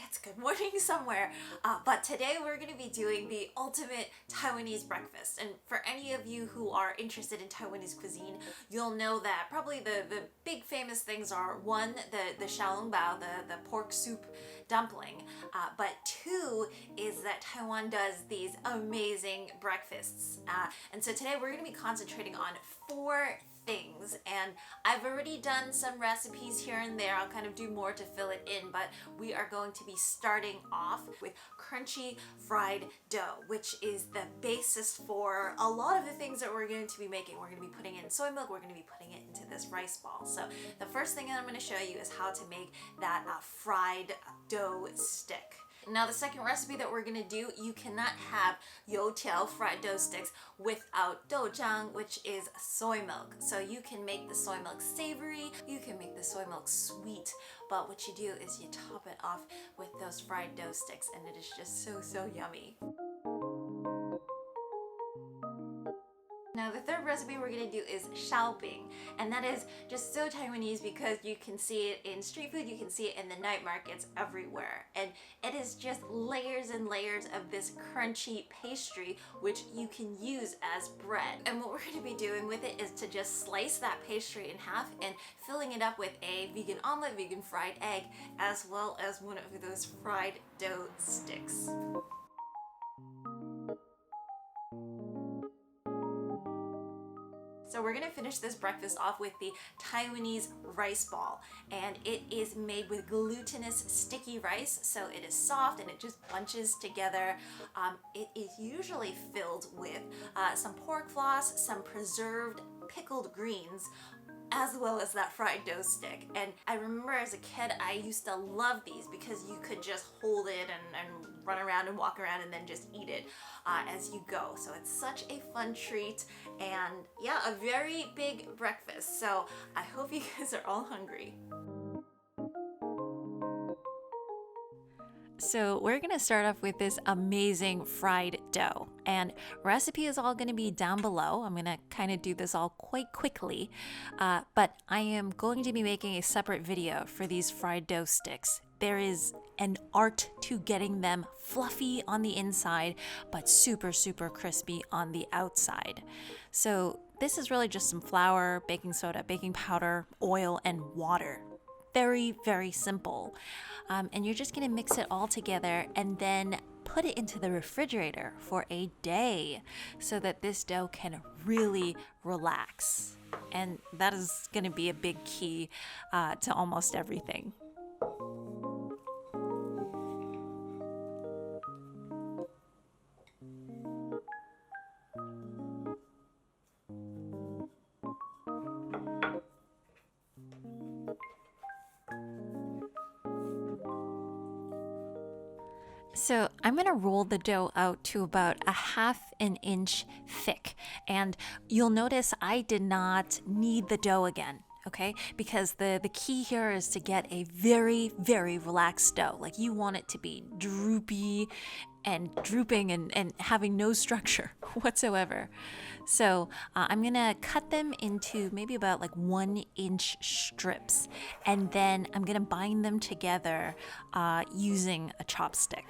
it's good morning somewhere. But today we're going to be doing the ultimate Taiwanese breakfast. And for any of you who are interested in Taiwanese cuisine, you'll know that probably the big famous things are one, the xiaolongbao, the pork soup dumpling. But two is that Taiwan does these amazing breakfasts. And so today we're going to be concentrating on four things, and I've already done some recipes here and there. I'll kind of do more to fill it in, but we are going to be starting off with crunchy fried dough, which is the basis for a lot of the things that we're going to be making. We're going to be putting in soy milk, we're going to be putting it into this rice ball. So the first thing that I'm going to show you is how to make that fried dough stick. Now the second recipe that we're gonna do, you cannot have youtiao fried dough sticks without doujang, which is soy milk. So you can make the soy milk savory, you can make the soy milk sweet, but what you do is you top it off with those fried dough sticks, and it is just so yummy. Now the third recipe we're going to do is xiaoping, and that is just so Taiwanese because you can see it in street food, you can see it in the night markets everywhere, and it is just layers and layers of this crunchy pastry which you can use as bread. And what we're going to be doing with it is to just slice that pastry in half and filling it up with a vegan omelet, vegan fried egg, as well as one of those fried dough sticks. So we're gonna finish this breakfast off with the Taiwanese rice ball, and it is made with glutinous sticky rice, so it is soft and it just bunches together. It is usually filled with some pork floss, some preserved pickled greens, as well as that fried dough stick. And I remember as a kid, I used to love these because you could just hold it and run around and walk around and then just eat it as you go. So it's such a fun treat, and yeah, a very big breakfast. So I hope you guys are all hungry. So we're gonna start off with this amazing fried dough, and recipe is all gonna be down below. I'm gonna kind of do this all quite quickly, but I am going to be making a separate video for these fried dough sticks. There is an art to getting them fluffy on the inside, but super crispy on the outside. So this is really just some flour, baking soda, baking powder, oil, and water. Very simple. And you're just gonna mix it all together and then put it into the refrigerator for a day so that this dough can really relax. And that is gonna be a big key to almost everything. So I'm gonna roll the dough out to about a half an inch thick, and you'll notice I did not knead the dough again, okay? Because the key here is to get a very relaxed dough. Like, you want it to be droopy and drooping and having no structure whatsoever. So I'm gonna cut them into maybe about like 1-inch strips, and then I'm gonna bind them together using a chopstick.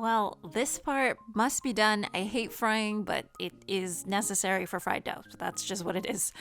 Well, this part must be done. I hate frying, but it is necessary for fried dough. So that's just what it is.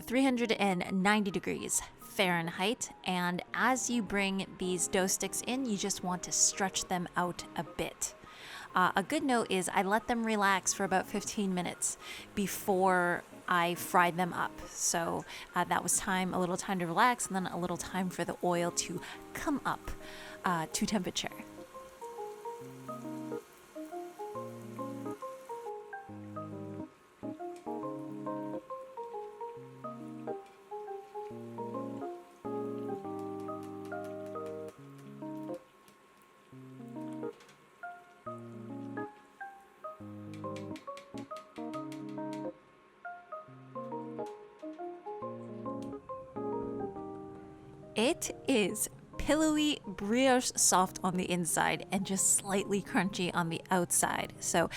390 degrees Fahrenheit. And as you bring these dough sticks in, you just want to stretch them out a bit. A good note is I let them relax for about 15 minutes before I fried them up. So that was a little time to relax, and then a little time for the oil to come up to temperature. It is pillowy, brioche soft on the inside and just slightly crunchy on the outside. So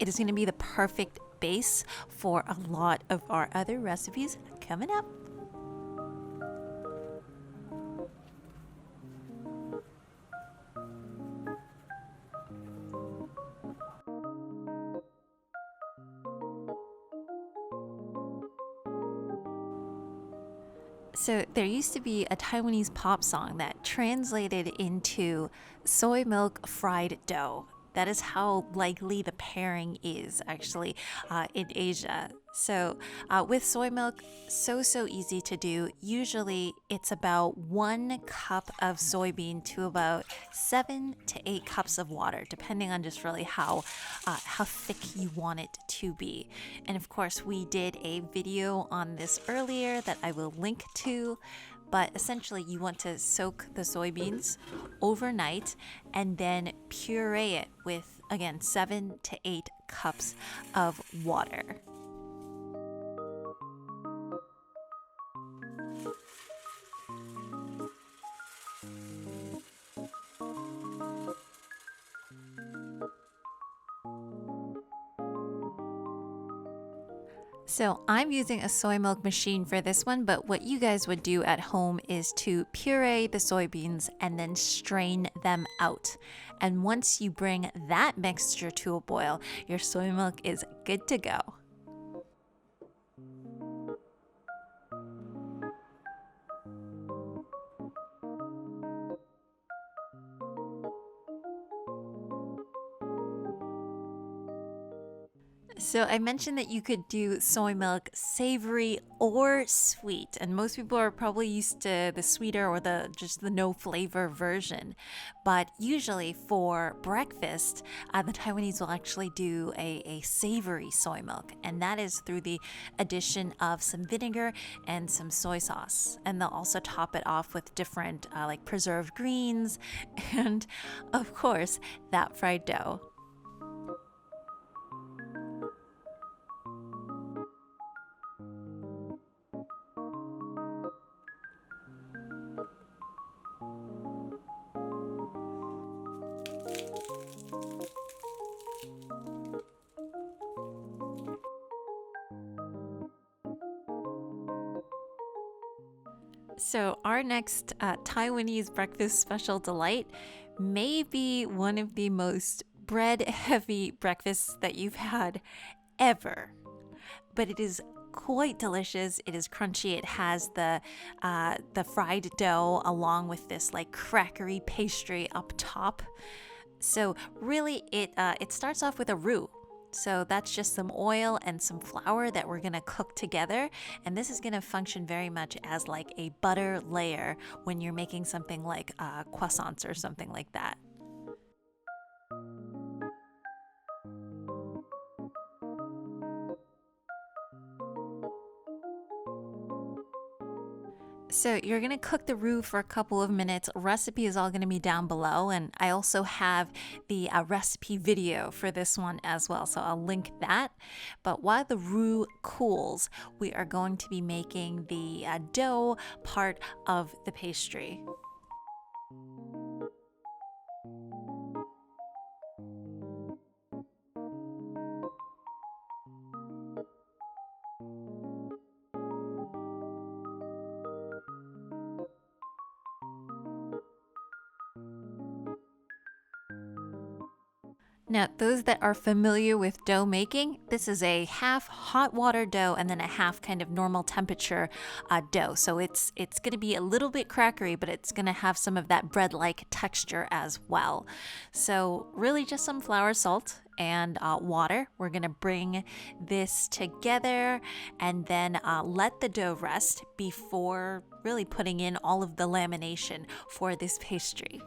it is going to be the perfect base for a lot of our other recipes coming up. So there used to be a Taiwanese pop song that translated into soy milk fried dough. That is how likely the pairing is actually in Asia. So with soy milk, so easy to do. Usually it's about 1 cup of soybean to about 7 to 8 cups of water, depending on just really how thick you want it to be. And of course, we did a video on this earlier that I will link to. But essentially, you want to soak the soybeans overnight and then puree it with, again, 7 to 8 cups of water. So I'm using a soy milk machine for this one, but what you guys would do at home is to puree the soybeans and then strain them out. And once you bring that mixture to a boil, your soy milk is good to go. So I mentioned that you could do soy milk savory or sweet, and most people are probably used to the sweeter or just the no flavor version. But usually for breakfast, the Taiwanese will actually do a savory soy milk, and that is through the addition of some vinegar and some soy sauce. And they'll also top it off with different like preserved greens and, of course, that fried dough. So our next Taiwanese breakfast special delight may be one of the most bread-heavy breakfasts that you've had ever. But it is quite delicious. It is crunchy. It has the fried dough along with this like crackery pastry up top. So really, it starts off with a roux. So that's just some oil and some flour that we're gonna cook together. And this is gonna function very much as like a butter layer when you're making something like croissants or something like that. So you're going to cook the roux for a couple of minutes. Recipe is all going to be down below, and I also have the recipe video for this one as well, so I'll link that. But while the roux cools, we are going to be making the dough part of the pastry. Now, those that are familiar with dough making, this is a half hot water dough and then a half kind of normal temperature dough. So it's going to be a little bit crackery, but it's going to have some of that bread-like texture as well. So really just some flour, salt, and water. We're gonna bring this together and then let the dough rest before really putting in all of the lamination for this pastry.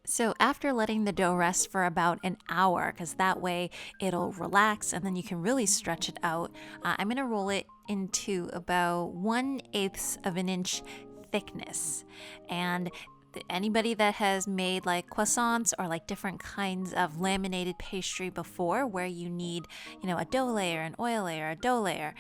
So after letting the dough rest for about an hour, because that way it'll relax and then you can really stretch it out, I'm gonna roll it into about 1/8 of an inch thickness. And anybody that has made like croissants or like different kinds of laminated pastry before, where you need, a dough layer, an oil layer, a dough layer,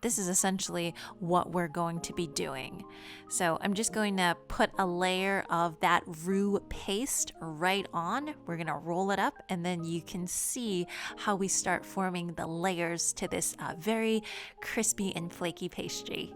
this is essentially what we're going to be doing. So I'm just going to put a layer of that roux paste right on. We're going to roll it up, and then you can see how we start forming the layers to this very crispy and flaky pastry.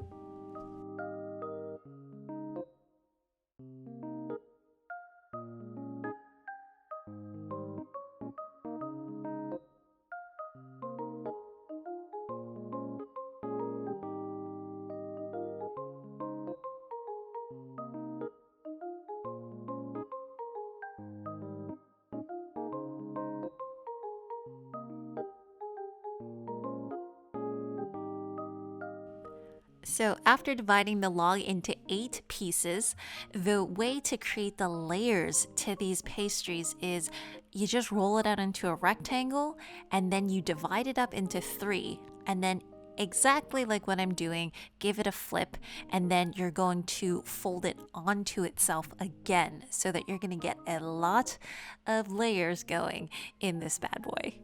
So after dividing the log into 8 pieces, the way to create the layers to these pastries is you just roll it out into a rectangle and then you divide it up into 3, and then exactly like what I'm doing, give it a flip, and then you're going to fold it onto itself again so that you're going to get a lot of layers going in this bad boy.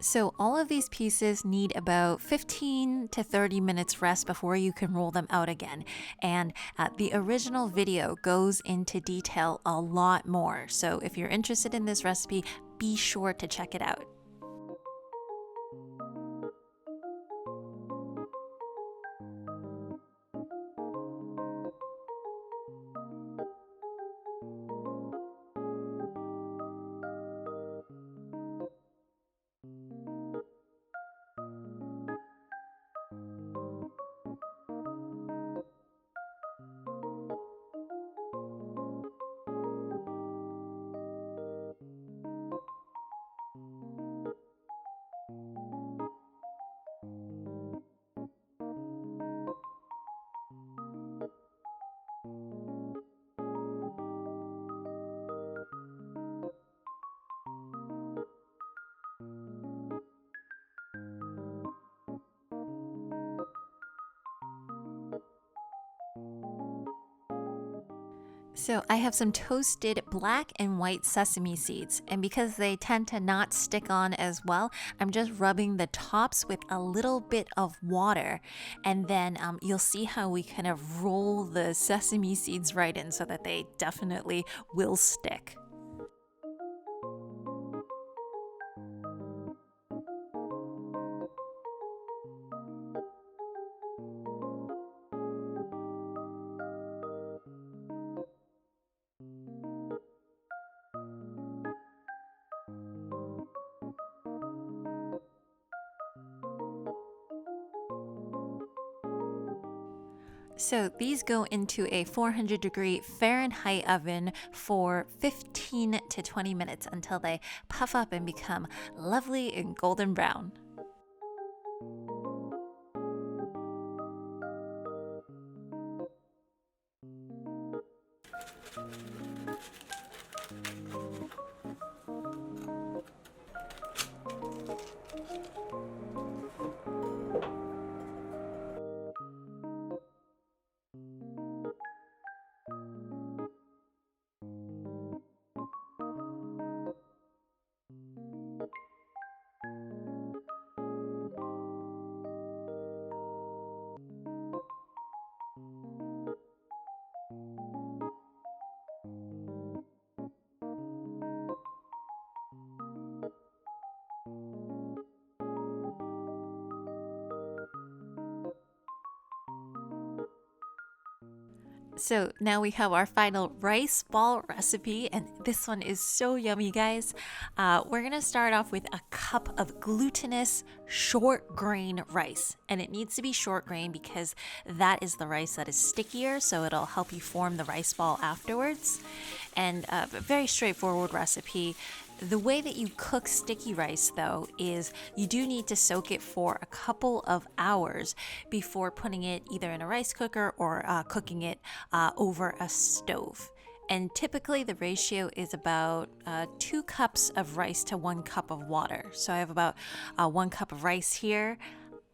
So all of these pieces need about 15 to 30 minutes rest before you can roll them out again. And the original video goes into detail a lot more. So if you're interested in this recipe, be sure to check it out. So I have some toasted black and white sesame seeds, and because they tend to not stick on as well, I'm just rubbing the tops with a little bit of water, and then you'll see how we kind of roll the sesame seeds right in so that they definitely will stick. So these go into a 400-degree Fahrenheit oven for 15 to 20 minutes until they puff up and become lovely and golden brown. So now we have our final rice ball recipe, and this one is so yummy, guys. We're gonna start off with a cup of glutinous short grain rice, and it needs to be short grain because that is the rice that is stickier, so it'll help you form the rice ball afterwards. And a very straightforward recipe. The way that you cook sticky rice, though, is you do need to soak it for a couple of hours before putting it either in a rice cooker or cooking it over a stove. And typically the ratio is about 2 cups of rice to 1 cup of water. So I have about 1 cup of rice here.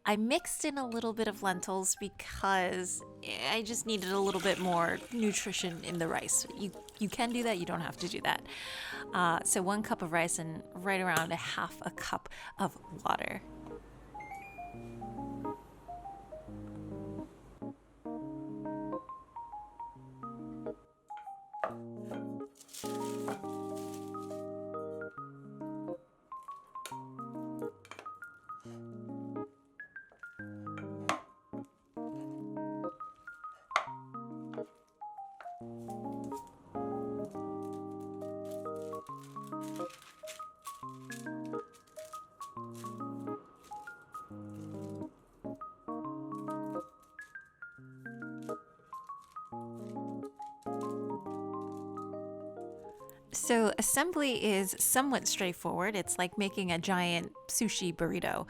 I mixed in a little bit of lentils because I just needed a little bit more nutrition in the rice. You can do that, you don't have to do that. So 1 cup of rice and right around a half a cup of water. So assembly is somewhat straightforward. It's like making a giant sushi burrito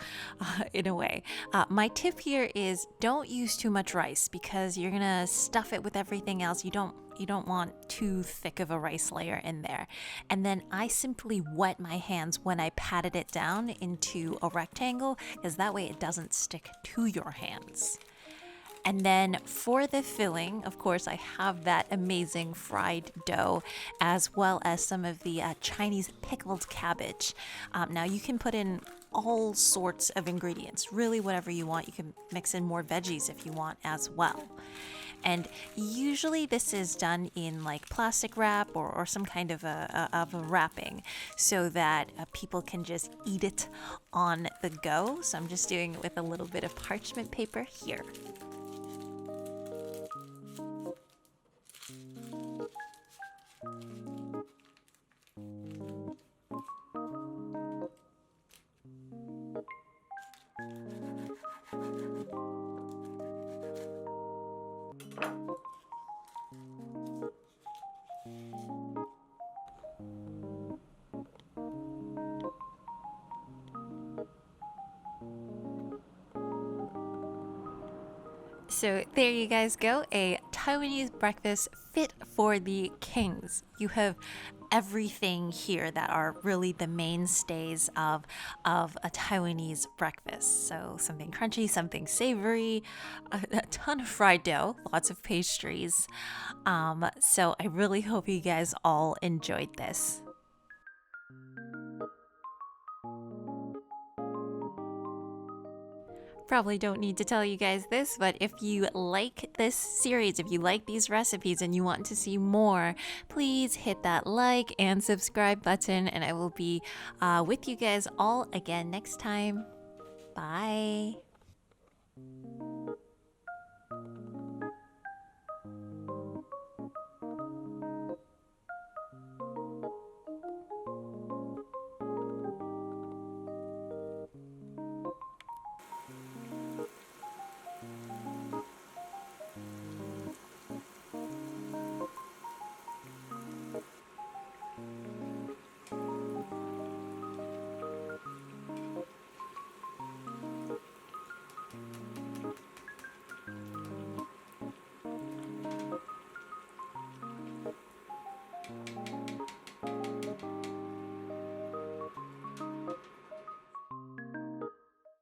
in a way. My tip here is don't use too much rice because you're gonna stuff it with everything else. You don't want too thick of a rice layer in there. And then I simply wet my hands when I patted it down into a rectangle because that way it doesn't stick to your hands. And then for the filling, of course, I have that amazing fried dough as well as some of the Chinese pickled cabbage. Now you can put in all sorts of ingredients, really whatever you want. You can mix in more veggies if you want as well. And usually this is done in like plastic wrap or some kind of a wrapping so that people can just eat it on the go. So I'm just doing it with a little bit of parchment paper here. So there you guys go, a Taiwanese breakfast fit for the kings. You have everything here that are really the mainstays of a Taiwanese breakfast. So something crunchy, something savory, a ton of fried dough, lots of pastries. So I really hope you guys all enjoyed this. Probably don't need to tell you guys this, but if you like this series, if you like these recipes and you want to see more, please hit that like and subscribe button, and I will be with you guys all again next time. Bye.